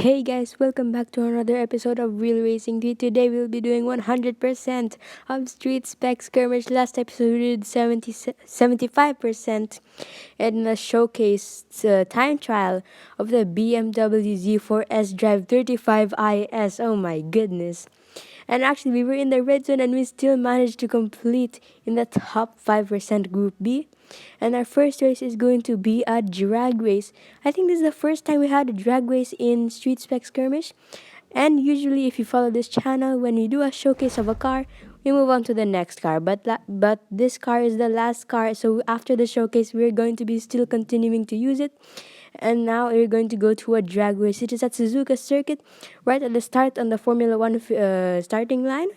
Hey guys, welcome back to another episode of Real Racing 3. Today we'll be doing 100% of Street-Spec Skirmish. Last episode we did 75% and a showcase time trial of the BMW Z4S Drive 35IS. Oh my goodness. And actually we were in the red zone and we still managed to complete in the top 5% Group B. And our first race is going to be a drag race. I think this is the first time we had a drag race in Street-Spec Skirmish. And usually if you follow this channel, when we do a showcase of a car, we move on to the next car. But this car is the last car. So after the showcase, we're going to be still continuing to use it. And now we're going to go to a drag race. It is at Suzuka Circuit, right at the start on the Formula 1 starting line.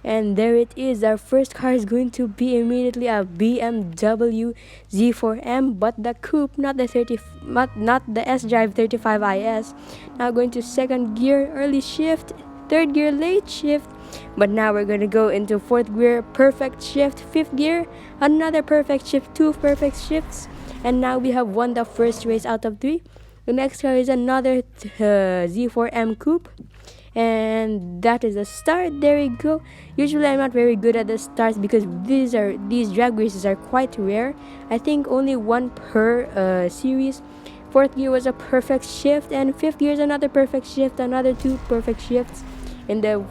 And there it is. Our first car is going to be immediately a BMW Z4M, but the coupe, not the S-Drive 35IS. Now going to second gear, early shift, third gear, late shift. But now we're going to go into fourth gear, perfect shift, fifth gear, another perfect shift, two perfect shifts. And now we have won the first race out of 3. The next car is another Z4M coupe. And that is a start. There we go. Usually I'm not very good at the starts because these drag races are quite rare. I think only one per series. Fourth gear was a perfect shift, and fifth gear is another perfect shift, another 2 perfect shifts in the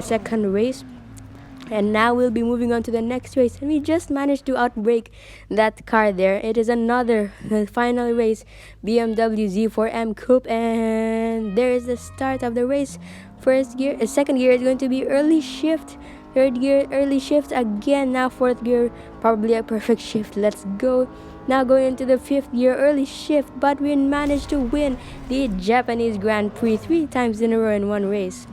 second race. And now we'll be moving on to the next race, and we just managed to outbrake that car there. It is another final race, BMW Z4M Coupe, and there is the start of the race. Second gear is going to be early shift, third gear early shift again. Now fourth gear, probably a perfect shift. Let's go. Now going into the fifth gear, early shift, but we managed to win the Japanese Grand Prix 3 times in a row in one race.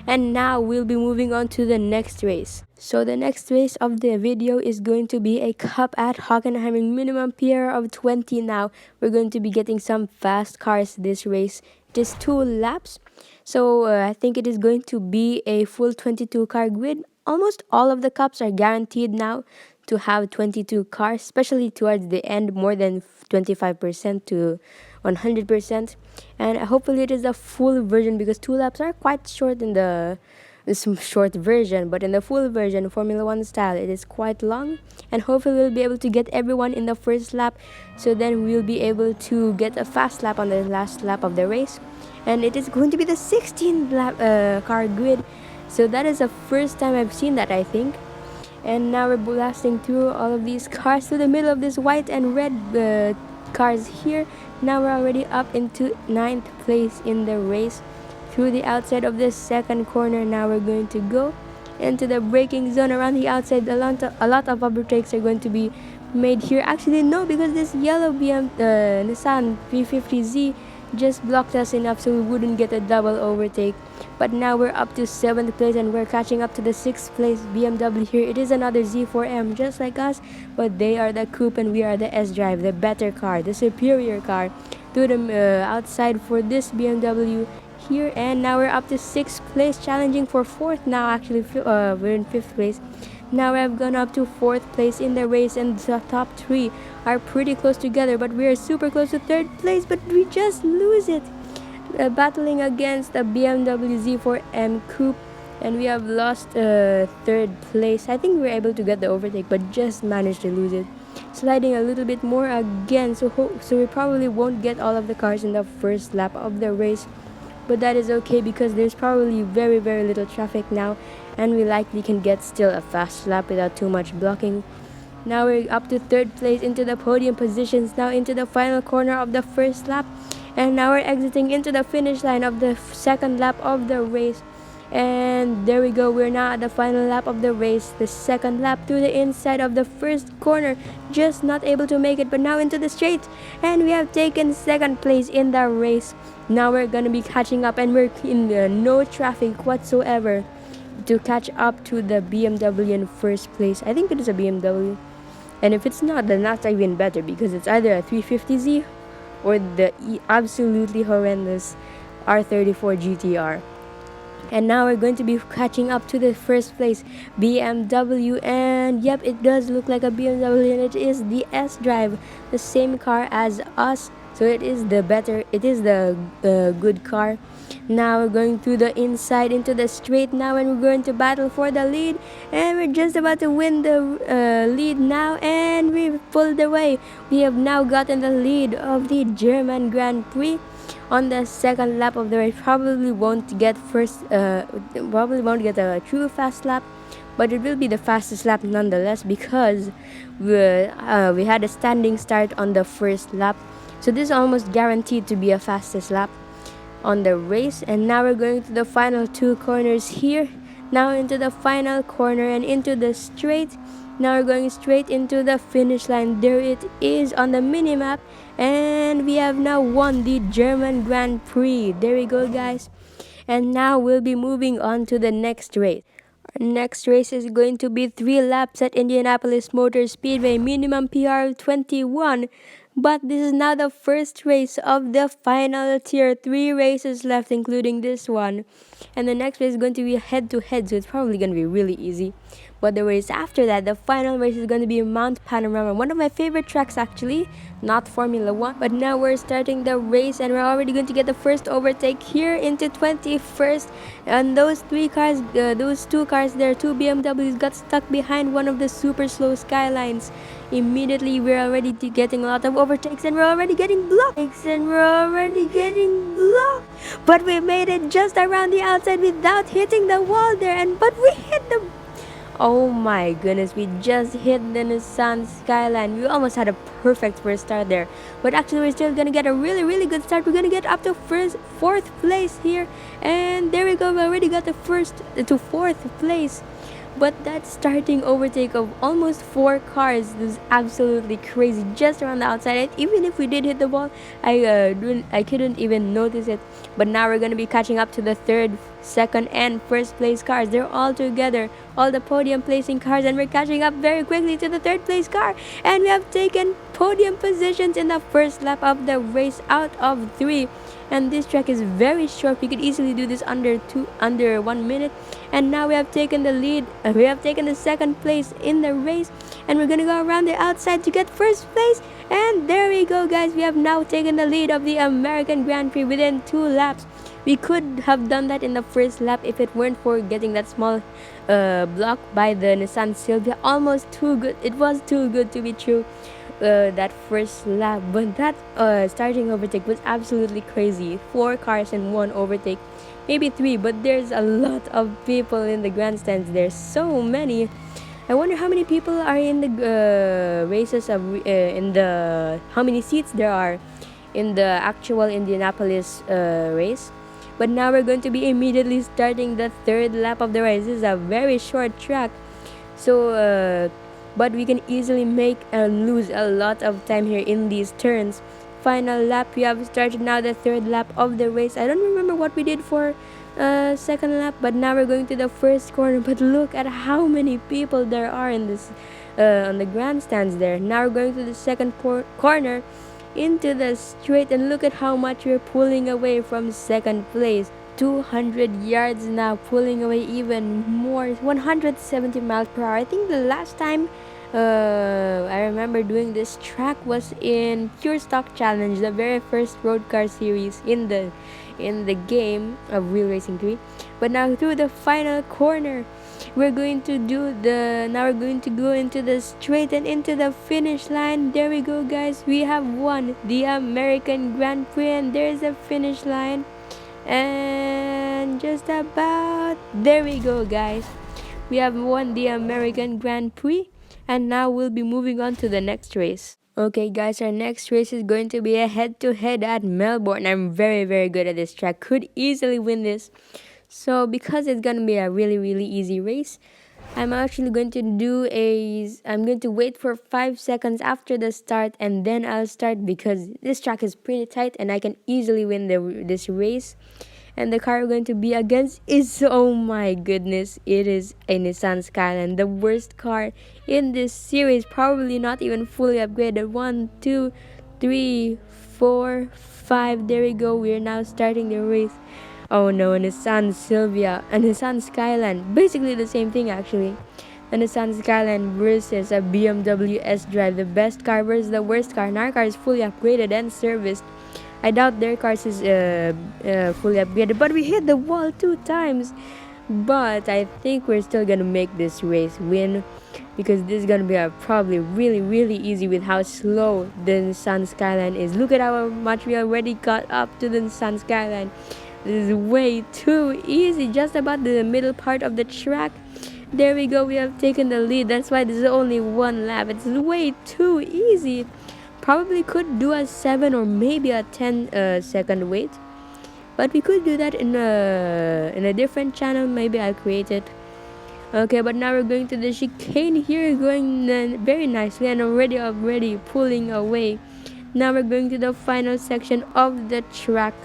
And now we'll be moving on to the next race. So the next race of the video is going to be a cup at Hockenheimring, minimum PR of 20 now. We're going to be getting some fast cars this race. It is 2 laps. So I think it is going to be a full 22 car grid. Almost all of the cups are guaranteed now to have 22 cars, especially towards the end, more than 25% to 100%. And hopefully it is a full version because 2 laps are quite short in the short version, but in the full version, Formula 1 style, it is quite long. And hopefully we'll be able to get everyone in the first lap, so then we'll be able to get a fast lap on the last lap of the race. And it is going to be the 16 lap car grid, so that is the first time I've seen that, I think. And now we're blasting through all of these cars to the middle of this white and red cars here. Now we're already up into 9th place in the race. Through the outside of this second corner, now we're going to go into the braking zone around the outside. A lot of overtakes are going to be made here. Actually no, because this yellow Nissan 350Z just blocked us enough so we wouldn't get a double overtake. But now we're up to 7th place and we're catching up to the 6th place BMW here. It is another Z4M just like us, but they are the coupe and we are the S-Drive, the better car, the superior car. To the outside for this BMW here. And now we're up to 6th place, challenging for 4th now. Actually we're in 5th place. Now we have gone up to 4th place in the race, and the top 3 are pretty close together, but we are super close to 3rd place, but we just lose it. Battling against the BMW Z4M Coupe, and we have lost 3rd place. I think we were able to get the overtake, but just managed to lose it. Sliding a little bit more again, so we probably won't get all of the cars in the first lap of the race. But that is okay because there's probably very little traffic now, and we likely can get still a fast lap without too much blocking. Now we're up to 3rd place, into the podium positions, now into the final corner of the first lap. And now we're exiting into the finish line of the second lap of the race. And there we go, we're now at the final lap of the race. The second lap through the inside of the first corner, just not able to make it, but now into the straight. And we have taken 2nd place in the race. Now we're gonna be catching up, and we're in no traffic whatsoever to catch up to the BMW in first place. I think it is a BMW. And if it's not, then that's even better because it's either a 350Z or the absolutely horrendous R34 GTR. And now we're going to be catching up to the first place BMW, and yep, it does look like a BMW, and it is the S-Drive, the same car as us. So it is the good car. Now we're going through the inside into the straight now, and we're going to battle for the lead, and we're just about to win the lead now, and we've pulled away. We have now gotten the lead of the German Grand Prix on the second lap of the race. Probably won't get a true fast lap, but it will be the fastest lap nonetheless, because we had a standing start on the first lap. So this is almost guaranteed to be a fastest lap on the race. And now we're going to the final two corners here. Now into the final corner and into the straight. Now we're going straight into the finish line. There it is on the mini map, and we have now won the German Grand Prix. There we go, guys. And now we'll be moving on to the next race. Our next race is going to be 3 laps at Indianapolis Motor Speedway, minimum PR 21. But this is now the first race of the final tier. 3 races left, including this one. And the next race is going to be head-to-head, so it's probably going to be really easy. But the race after that, the final race, is going to be Mount Panorama. One of my favorite tracks, actually. Not Formula 1. But now we're starting the race, and we're already going to get the first overtake here into 21st. And those 2 cars there, 2 BMWs, got stuck behind one of the super slow Skylines. Immediately, we're already getting a lot of overtakes, and we're already getting blocked. But we made it just around the outside without hitting the wall there. But we hit the... Oh my goodness, we just hit the Nissan Skyline. We almost had a perfect first start there. But actually, we're still gonna get a really good start. We're gonna get up to 4th place here. And there we go, we already got the 1st to 4th place. But that starting overtake of almost 4 cars is absolutely crazy, just around the outside. And even if we did hit the ball, I couldn't even notice it. But now we're going to be catching up to the 3rd, 2nd, and 1st place cars. They're all together, all the podium placing cars, and we're catching up very quickly to the 3rd place car. And we have taken podium positions in the first lap of the race out of 3. And this track is very short. We could easily do this under 1 minute. And now we have taken the lead. We have taken the 2nd place in the race, and we're gonna go around the outside to get 1st place. And there we go, guys. We have now taken the lead of the American Grand Prix within 2 laps. We could have done that in the first lap if it weren't for getting that small block by the Nissan Silvia. Almost too good. It was too good to be true. That first lap, but that starting overtake was absolutely crazy. 4 cars and 1 overtake, maybe 3, but there's a lot of people in the grandstands. There's so many. I wonder how many people are in the races of how many seats there are in the actual Indianapolis race. But now we're going to be immediately starting the 3rd lap of the race. This is a very short track, so but we can easily make and lose a lot of time here in these turns. Final lap, we have started now the 3rd lap of the race. I don't remember what we did for 2nd lap, but now we're going to the 1st corner. But look at how many people there are in this on the grandstands there. Now we're going to the 2nd corner into the straight, and look at how much we're pulling away from 2nd place. 200 yards now, pulling away even more. 170 miles per hour. I think the last time I remember doing this track was in Pure Stock Challenge, the very first road car series in the game of Real Racing 3. But now through the final corner, we're going to go into the straight and into the finish line. There we go, guys. We have won the American Grand Prix, and there's the finish line. And just about there we go, guys. We have won the American Grand Prix, and now we'll be moving on to the next race. Okay, guys, our next race is going to be a head-to-head at Melbourne. I'm very good at this track. Could easily win this. So because it's gonna be a really easy race, I'm actually going to I'm going to wait for 5 seconds after the start, and then I'll start, because this track is pretty tight and I can easily win this race. And the car we're going to be against is, oh my goodness, it is a Nissan Skyline, the worst car in this series, probably not even fully upgraded. 1, 2, 3, 4, 5. There we go. We're now starting the race. Oh no, a Nissan Silvia, a Nissan Skyline, basically the same thing actually. and the Nissan Skyline versus a BMW S-Drive, the best car versus the worst car. And our car is fully upgraded and serviced. I doubt their cars is fully upgraded, but we hit the wall 2 times. But I think we're still gonna make this race win, because this is gonna be probably really easy with how slow the Nissan Skyline is. Look at how much we already got up to the Nissan Skyline. This is way too easy, just about the middle part of the track. There we go, we have taken the lead. That's why this is only 1 lap. It's way too easy. Probably could do a 7 or maybe a 10 second wait, but we could do that in a different channel. Maybe I'll create it. Okay, but now we're going to the chicane here, going very nicely and already pulling away. Now we're going to the final section of the track,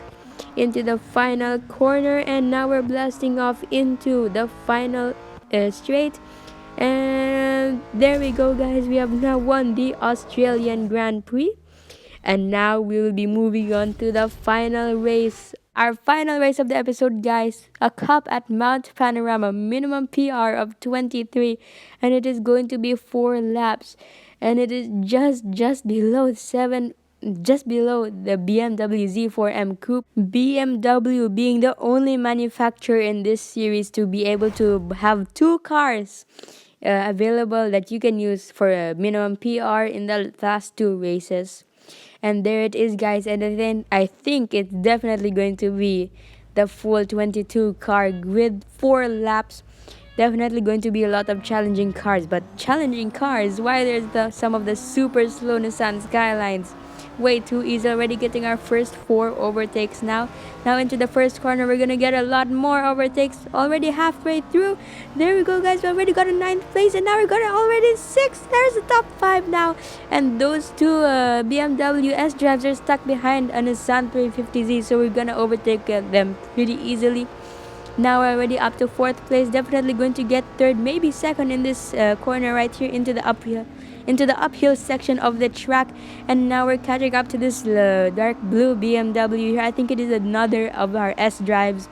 into the final corner, and now we're blasting off into the final straight. And there we go, guys, we have now won the Australian Grand Prix, and now we will be moving on to the final race, our final race of the episode, guys. A cup at Mount Panorama, minimum PR of 23, and it is going to be 4 laps, and it is just below the BMW Z4M Coupe. BMW being the only manufacturer in this series to be able to have 2 cars available that you can use for a minimum PR in the last 2 races. And there it is, guys, and then I think it's definitely going to be the full 22 car grid, 4 laps. Definitely going to be a lot of challenging cars, but challenging cars, why there's some of the super slow Nissan Skylines. Way too easy, already getting our first 4 overtakes now. Now into the first corner, we're gonna get a lot more overtakes already halfway through. There we go, guys, we already got a 9th place, and now we're gonna already 6th. There's the top 5 now, and those 2 BMW S drives are stuck behind a Nissan 350Z, so we're gonna overtake them pretty easily. Now we're already up to 4th place, definitely going to get 3rd, maybe 2nd in this corner right here into the uphill section of the track. And now we're catching up to this dark blue BMW here. I think it is another of our S drives,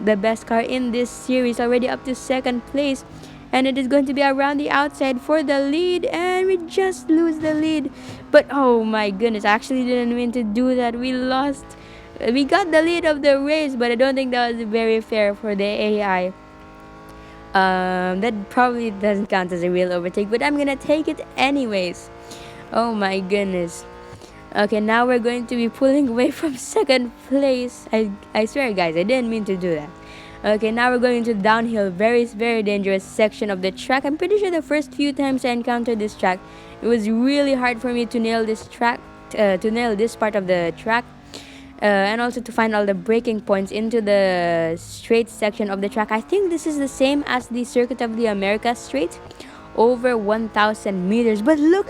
the best car in this series, already up to 2nd place, and it is going to be around the outside for the lead, and we just lose the lead. But oh my goodness, I actually didn't mean to do that. We lost. We got the lead of the race, but I don't think that was very fair for the AI. That probably doesn't count as a real overtake, but I'm gonna take it anyways. Oh my goodness. Okay, now we're going to be pulling away from 2nd place. I swear, guys, I didn't mean to do that. Okay, now we're going to downhill, very dangerous section of the track. I'm pretty sure the first few times I encountered this track, it was really hard for me to nail this part of the track. And also to find all the braking points into the straight section of the track. I think this is the same as the Circuit of the Americas straight, over 1,000 meters. But look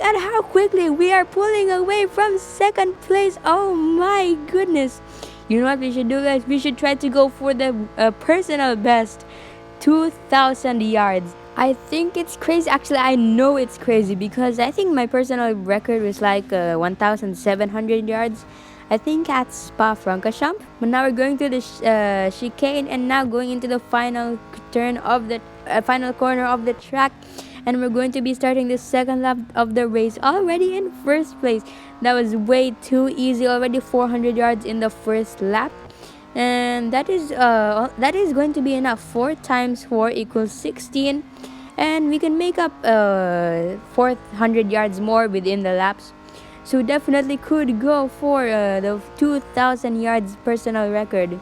at how quickly we are pulling away from 2nd place. Oh my goodness. You know what we should do, guys? We should try to go for the personal best, 2,000 yards. I think it's crazy. Actually, I know it's crazy, because I think my personal record was like 1,700 yards. I think at Spa-Francorchamps. But now we're going to the chicane, and now going into the final turn of the final corner of the track, and we're going to be starting the 2nd lap of the race already in 1st place. That was way too easy, already 400 yards in the 1st lap, and that is going to be enough. 4 times 4 equals 16, and we can make up 400 yards more within the laps. So definitely could go for the 2,000 yards personal record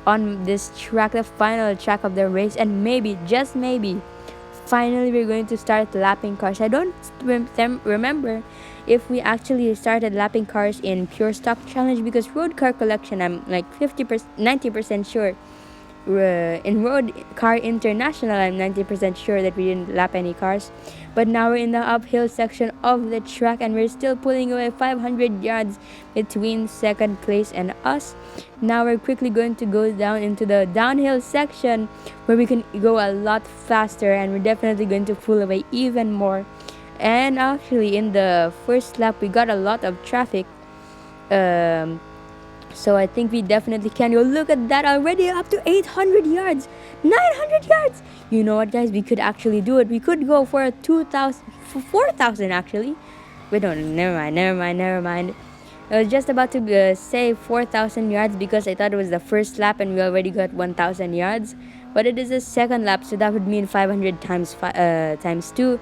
on this track, the final track of the race. And maybe, just maybe, finally we're going to start lapping cars. I don't remember if we actually started lapping cars in Pure Stock Challenge, because Road Car Collection, I'm like 90% sure. In Road Car International, I'm 90% sure that we didn't lap any cars. But now we're in the uphill section of the track, and we're still pulling away 500 yards between 2nd place and us. Now we're quickly going to go down into the downhill section, where we can go a lot faster, and we're definitely going to pull away even more. And actually in the 1st lap we got a lot of traffic So I think we definitely can. Yo, look at that, already up to 800 yards, 900 yards. You know what, guys? We could actually do it. We could go for a 2,000, for 4,000 actually. We don't. Never mind. I was just about to say 4,000 yards because I thought it was the first lap and we already got 1,000 yards. But it is the second lap, so that would mean 500 times 2.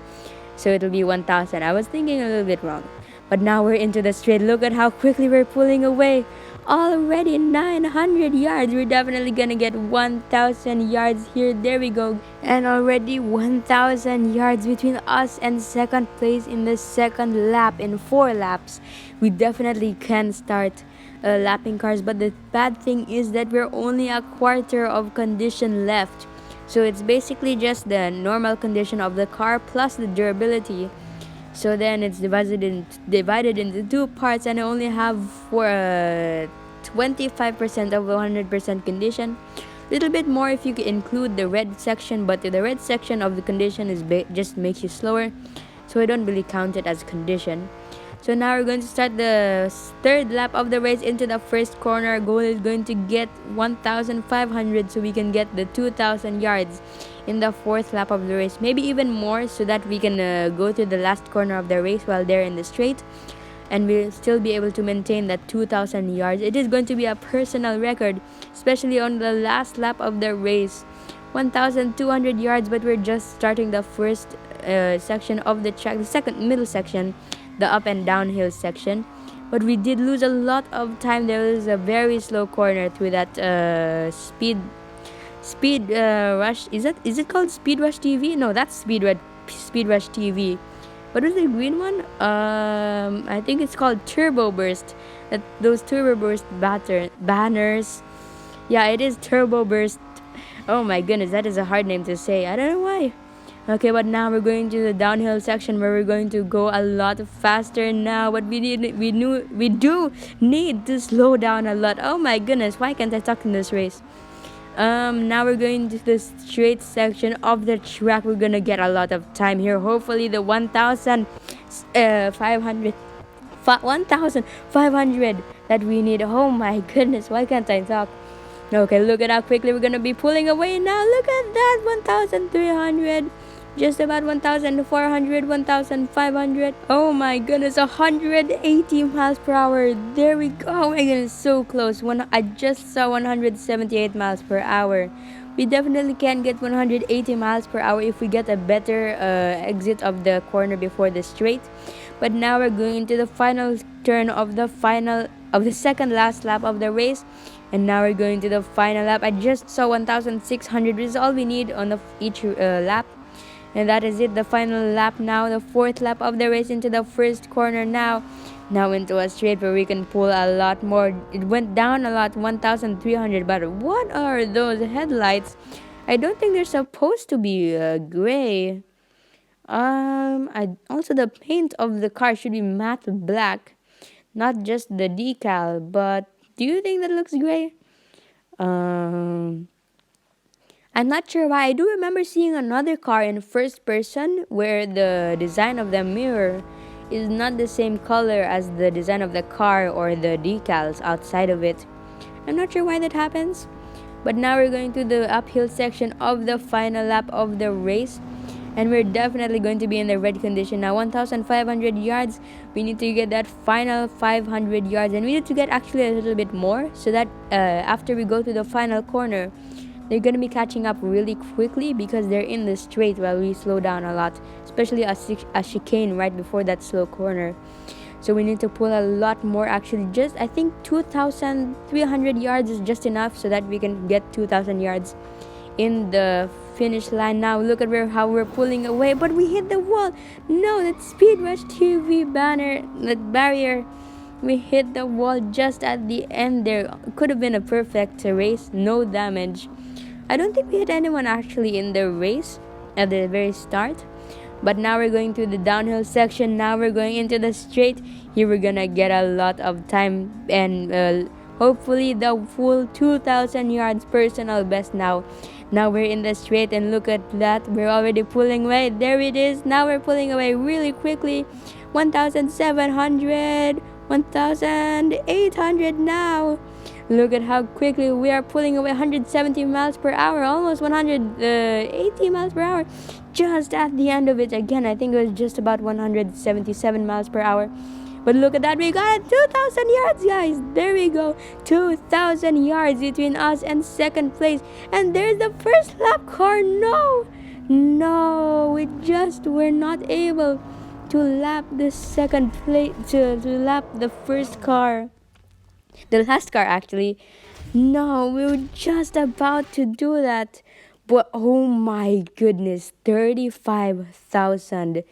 So it'll be 1,000. I was thinking a little bit wrong. But now we're into the straight. Look at how quickly we're pulling away. Already 900 yards. We're definitely gonna get 1,000 yards here. There we go. And already 1,000 yards between us and second place in the second lap in 4 laps. We definitely can start lapping cars. But the bad thing is that we're only a quarter of condition left. So it's basically just the normal condition of the car plus the durability. So then it's divided into 2 parts, and I only have for 25% of 100% condition. Little bit more if you include the red section, but the red section of the condition is just makes you slower, so I don't really count it as condition. So now we're going to start the third lap of the race into the first corner. Our goal is going to get 1,500 so we can get the 2,000 yards in the fourth lap of the race. Maybe even more so that we can go to the last corner of the race while they're in the straight. And we'll still be able to maintain that 2,000 yards. It is going to be a personal record, especially on the last lap of the race. 1,200 yards, but we're just starting the first section of the track, the second middle section, the up and downhill section. But we did lose a lot of time. There was a very slow corner through that speed rush. Is it called Speed Rush TV? No, that's Speed Rush TV. What was the green one? I think it's called Turbo Burst. Those Turbo Burst banners. Yeah, it is Turbo Burst. Oh my goodness, that is a hard name to say. I don't know why. Okay, but now we're going to the downhill section where we're going to go a lot faster now. But we do need to slow down a lot. Oh my goodness, why can't I talk in this race? Now we're going to the straight section of the track. We're gonna get a lot of time here. Hopefully the 1,500 that we need. Oh my goodness, why can't I talk? Okay, look at how quickly we're gonna be pulling away now. Look at that, 1,300. Just about 1,400, 1,500. Oh my goodness, 180 miles per hour. There we go. Oh my goodness, so close. I just saw 178 miles per hour. We definitely can get 180 miles per hour if we get a better exit of the corner before the straight. But now we're going into the final turn of the second last lap of the race. And now we're going to the final lap. I just saw 1,600, which is all we need on each lap. And that is it, the final lap now, the fourth lap of the race into the first corner now. Now into a straight where we can pull a lot more. It went down a lot, 1,300, but what are those headlights? I don't think they're supposed to be gray. Also the paint of the car should be matte black, not just the decal. But do you think that looks gray? I'm not sure why. I do remember seeing another car in first person where the design of the mirror is not the same color as the design of the car or the decals outside of it. I'm not sure why that happens. But now we're going to the uphill section of the final lap of the race. And we're definitely going to be in the red condition now. 1,500 yards. We need to get that final 500 yards. And we need to get actually a little bit more so that after we go to the final corner, they're going to be catching up really quickly because they're in the straight while we slow down a lot, especially a chicane right before that slow corner. So we need to pull a lot more actually. I think 2,300 yards is just enough so that we can get 2,000 yards in the finish line. Now look at how we're pulling away, but we hit the wall. No, that Speed Rush TV barrier. We hit the wall just at the end there. Could have been a perfect race, no damage. I don't think we hit anyone actually in the race at the very start. But now we're going to the downhill section. Now we're going into the straight. Here we're gonna get a lot of time and hopefully the full 2,000 yards personal best now. Now we're in the straight and look at that. We're already pulling away. There it is. Now we're pulling away really quickly. 1,700, 1,800 now. Look at how quickly we are pulling away. 170 miles per hour, almost 180 miles per hour. Just at the end of it, again, I think it was just about 177 miles per hour. But look at that, we got 2,000 yards, guys. There we go. 2,000 yards between us and second place. And there's the first lap car. No, we just were not able to lap the second place, to lap the first car. The last car, actually. No, we were just about to do that. But oh my goodness, 35,000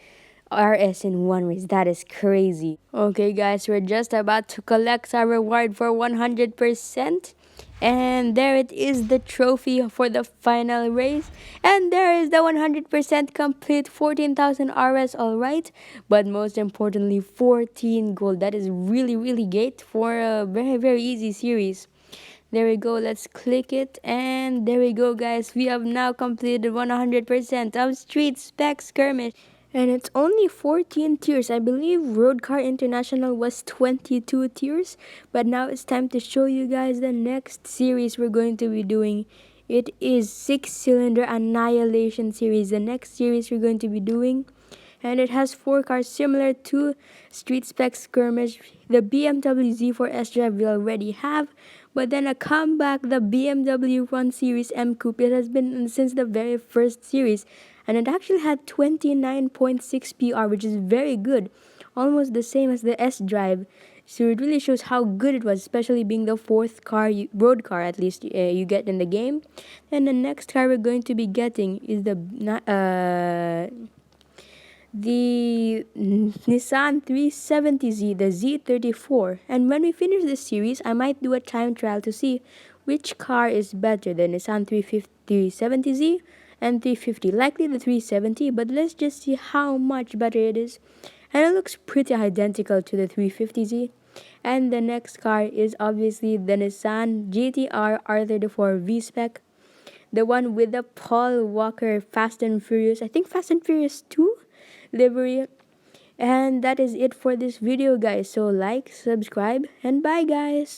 RS in one race. That is crazy. Okay, guys, we're just about to collect our reward for 100%. And there it is, the trophy for the final race. And there is the 100% complete 14,000 RS, alright. But most importantly, 14 gold. That is really, really great for a very, very easy series. There we go, let's click it, and there we go, guys. We have now completed 100% of Street-Spec Skirmish. And it's only 14 tiers. I believe Road Car International was 22 tiers. But now it's time to show you guys the next series we're going to be doing. It is 6-cylinder Annihilation series. The next series we're going to be doing. And it has 4 cars similar to Street-Spec Skirmish. The BMW Z4 S-Drive we already have. But then a comeback, the BMW 1 Series M Coupe. It has been since the very first series. And it actually had 29.6 PR, which is very good. Almost the same as the S-Drive. So it really shows how good it was, especially being the 4th car, road car at least, you get in the game. And the next car we're going to be getting is the Nissan 370Z, the Z34. And when we finish this series, I might do a time trial to see which car is better, the Nissan 370Z and 350. Likely the 370, but let's just see how much better it is. And it looks pretty identical to the 350Z. And the next car is obviously the Nissan GTR R34 V-Spec, the one with the Paul Walker Fast and Furious, I think Fast and Furious 2 livery. And that is it for this video, guys. So like, subscribe, and bye, guys.